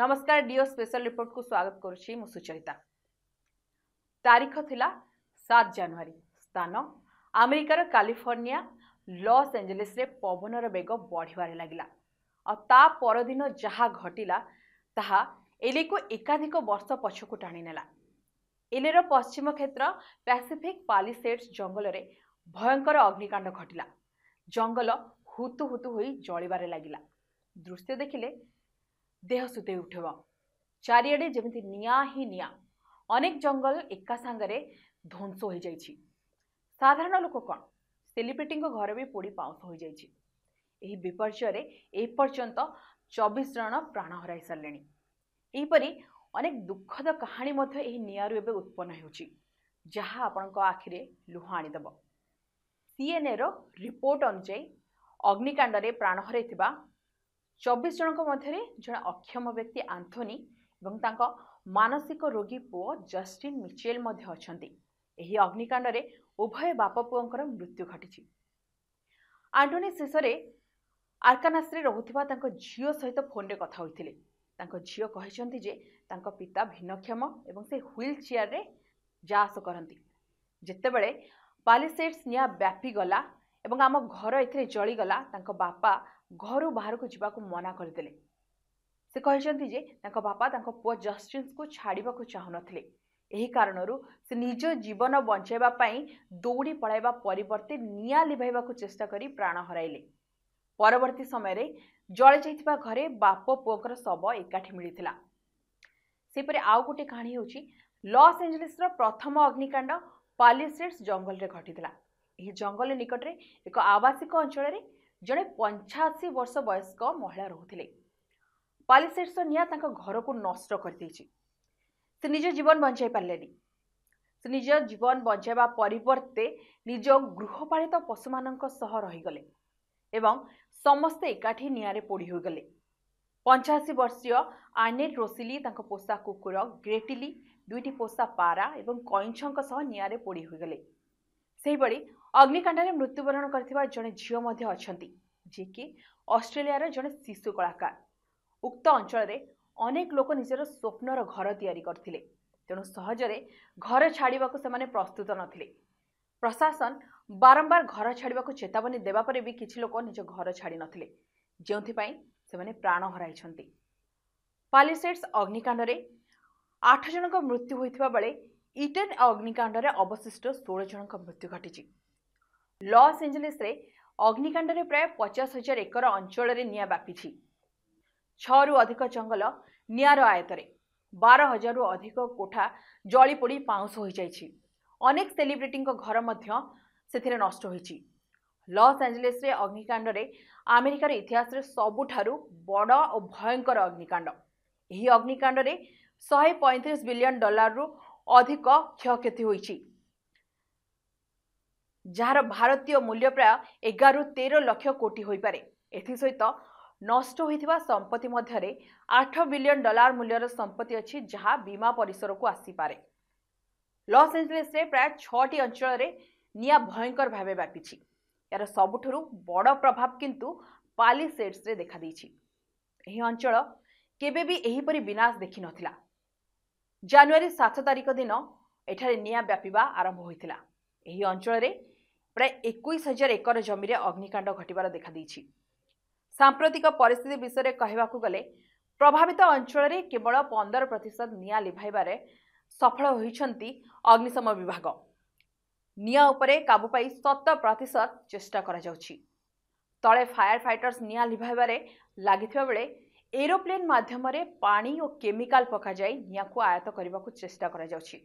नमस्कार do special report को स्वागत करुच्ची मु सुचरिता। तारीख थिला 7 जनवरी। स्थान अमेरिकार कैलिफोर्निया लॉस एंजेलिस रे पवनर बेग बढ़िबारे लागिला और ता परदिन जहा घटिला ताहा एले को एकाधिक वर्ष पछकु टाणी नेला। एलेर पश्चिम क्षेत्र पैसिफिक पालिसेड्स जंगल रे भयंकर अग्निकांड घटिला। जंगल हुतु हुतु होई जळिबारे लागिला। दृश्य देखिले देह सुते उठब। चारिआडे जेमिति निया ही निया। अनेक जंगल एका सांगरे ध्वंस हो जाइछि। साधारण लोक कौन सेलिब्रिटी घर भी पोड़ी पाउस हो जाइछि। एही विपर्यय रे ए पर्यंत 24 जन प्राण हराई सारे। एहीपरि अनेक दुखद कहानी मध्य एही नियारु एबे उत्पन्न होछि जहा आपनक आखिरे लुह आनिदेब। सीएनए रो रिपोर्ट अनुसार अग्निकांड रे प्राण हराइथिबा 24 जनक मध्य जड़े अक्षम व्यक्ति आंथोनी एवं तांको मानसिक रोगी पुओ जस्टिन मिचेल मध्य अछंती। एही अग्निकांड रे उभय बाप पुओंकर मृत्यु घटिछि। आंटोनी शेषरे आर्कानास रे रहुथिबा तांको झियो सहित फोन रे कथा होइथिले। तांको झियो कहिसंती जे तांको पिता भिन्नक्षम एवं से व्हील चेयर रे जास करंती। जेतेबेले पालिसेड्स निया व्यापी गला एवं आम घर एथिरे जळी गला तांको बापा घर बाहर को जीवा को मना करदेले। से कहते जे तांको बापा तांको पुओ जस्टिन को छाड़िबा को चाहु नथिले। एही कारणरू से निज जीवन बंचाइबा पई दौड़ी पळाइबा परिवर्ते निया लिभाइबा को चेष्टा करी प्राण हराइले। परवर्ती समय रे जळे जाइतिबा घरे बाप पुओकर शव एकाठी मिलिथिला। सेपरे आउ गोटे कहानी होची लॉस एंजेलिस रो प्रथम अग्निकांड पालिसेड्स जंगल रे घटिथिला। एही जंगल निकट रे एक आवासिक अंचल रे जड़े 85 वर्ष वयस्क महिला रोते। पालिसेड्स निया तांको घर को नष्ट कर देछि। से निज जीवन बंचाई पारलेनी। से निज जीवन बंचाइबा परिवर्ते निज गृहपालित पशु मानक सह रहीगले एवं समस्ते एकाठी नियारे पोड़ी होगले। 85 वर्षीय आनेट रोसिली तांको पोषा कुकुर ग्रेटिली दुईटी पोषा पारा एवं कईंछक सह नियारे पोड़ी होगले। सेहिबड़ी अग्निकांड में मृत्युवरण करथिबा जड़े झील मध्य अछंती जे कि ऑस्ट्रेलिया जड़े शिशु कलाकार। उक्त अंचल रे अनेक लोक निजर स्वप्नर घर तैयारी करथिले। तेणु सहजरे घर छाड़िबा को सेमाने प्रस्तुत नथिले। प्रशासन बारंबार घर छाड़िबा को चेतावनी देबा परे भी किछि लोक निज घर छाड़ी नथिले जेउथि पई सेमाने प्राण हराइछंती। पालिसेड्स अग्निकांड रे 8 जनक मृत्यु होइथिबा बेले इटेन अग्निकांड रे अवशिष्ट 16 जनक मृत्यु घटिछि। लॉस एंजेलिस रे अग्निकांड रे प्राय 50,000 एकर अंचल रे निया व्यापी। 6 रु अधिक जंगल नियार आयतरे 12,000 रु अधिक कोठा जली पोड़ी पाउस हो जाइछि। अनेक सेलिब्रिटी घर मध्य सेथिरे नष्ट होइछि। लॉस एंजेलिस रे अग्निकांड रे अमेरिकार इतिहास रे सबुठारु बड़ और भयंकर अग्निकांड। एही अग्निकांड रे 135 बिलियन डॉलर रु अधिक क्षयक्षति होइछि जार भारतीय मूल्य प्राय 11 रु 13 लाख कोटी होई पारे। एथि सहित नष्ट होइथिबा संपत्ति मध्यरे 8 बिलियन डॉलर मूल्यर संपत्ति अछि जहा बीमा परिसर को आसी पारे। लॉस एंजेलिस रे प्राय 6टी अंचल रे निया भयंकर भाबे व्यापीछि। यार सबुठुरु बड़ प्रभाव किंतु पालिसेड्स रे देखा दैछि। एही अंचल केबे भी एही परि विनाश देखि नथिला। जनवरी 7 तारिख दिन एठारे निया व्यापीबा आरंभ होइथिला। एही अंचल रे प्राय 21,000 एकर जमी रे अग्निकांड घटिबार देखा दैछि। सांप्रतिक परिस्थिति विषय कहबाकू गले प्रभावित अंचल रे केवल 15% निया लिभाइबारे सफल होइछंती अग्निशम विभाग। निया उपरे काबू पाई 100% चेष्टा करा जाउछि। तळे फायर फाइटर्स निया लिभाइबारे लागिथिबा बेले एरोप्लेन माध्यम रे पानी और केमिकल पका जाई निया को आयत करबा को चेष्टा करा जाउछि।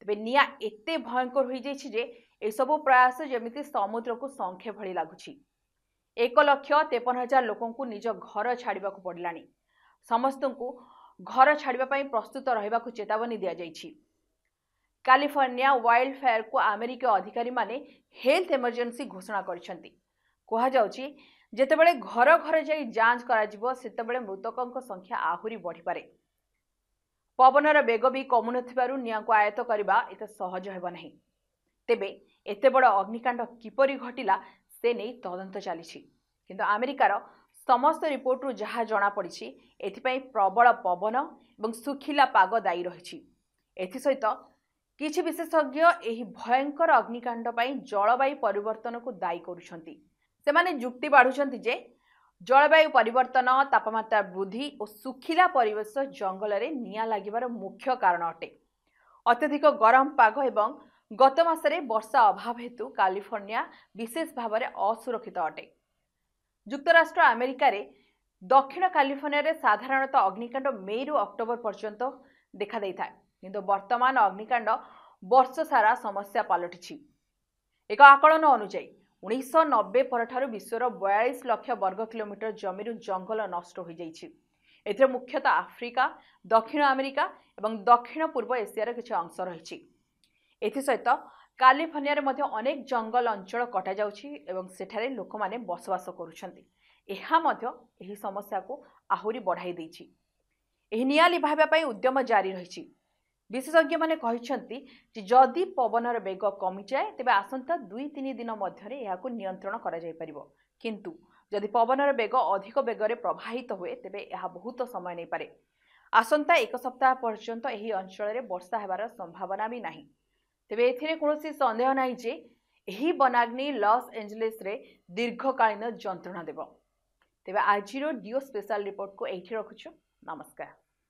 तबे निया एते भयंकर होई जाइछि जे ए सब प्रयास जेमिति समुद्र को संखे भली लागुछि। 1,53,000 लोकों को निज घर छाड़िबा को पड़लानी। समस्त को घर छाड़िबा पई प्रस्तुत रहिबा को चेतावनी दिया जाइछि। कैलिफोर्निया वाइल्ड फायर को अमेरिकी अधिकारी माने हेल्थ इमरजेंसी घोषणा करिसंती। कहा जाउछि जेतेबेले घर घर जाई जांच करा जिवो सेतेबेले मृतकक संख्या आहुरी बढ़ी पारे। पवनर बेग भी कमु नथिबारु निया को आयत करबा एते सहज हेबो नाही। तेबे एते बड़ अग्निकांड किपरि घटिला से नहीं तदंत चली। किंतु अमेरिकार समस्त रिपोर्ट जहाँ जना पड़ी एथिपाई प्रबल पवन और सुखिला पाग दायी रही। एसत किछि विशेषज्ञ एही भयंकर अग्निकांड पाई जलवायु परिवर्तन को दायी करुछंती। सेमाने जुक्ति बाढ़ुछंती जे जलवायु परिवर्तन, तापमात्रा वृद्धि और सुखिला परिवेश जंगल में निया लागिबार मुख्य कारण अटे। अत्यधिक गरम पाग एवं गत मासरे वर्षा अभाव हेतु कैलिफोर्निया विशेष भाव में असुरक्षित अटे। युक्तराष्ट्र अमेरिका रे दक्षिण कैलिफोर्निया रे साधारणतः अग्निकांड मे रु अक्टोबर पर्यंत देखा देता है, किंतु वर्तमान अग्निकांड वर्ष सारा समस्या पलटि। एक आकलन अनुसार 1990 परठारु विश्वर 42 लाख वर्ग किलोमीटर जमीर जंगल नष्ट हो जाइछि। एथिरे मुख्यतः आफ्रिका, दक्षिण अमेरिका और दक्षिण पूर्व एशियार किछि अंश रहिछि। एथिसहित कैलिफोर्निया रे मध्य अनेक जंगल अंचल कटा जाउछि एवं सेठारे लोक माने बसवास करुछन्ति। एहा मध्य एही समस्या को आहुरी बढ़ाई दैछि। एही निया लिभाइबा पई उद्यम जारी रहिछि। विशेषज्ञ माने कहिसंती जे जदि पवनर बेग कमी जाए तेबे आसंता 2-3 दिन मध्यरे एहाको नियंत्रण करा जाय परिबो, किंतु जदि पवनर बेग अधिक बेगरे प्रवाहित हुए तेबे एहा बहुत समय नै पारे। आसंता एक सप्ताह पर्यंत एही अंचल रे वर्षा हेबार संभावना भी नाही। तेबे एथिरे कोनोसी संदेह नाही जे एही वनाग्नि लॉस एंजलिस रे दीर्घकालीन जंत्रणा देबो। तेबे आजिरो डिओ स्पेशल रिपोर्ट को एठी रखुछु। नमस्कार।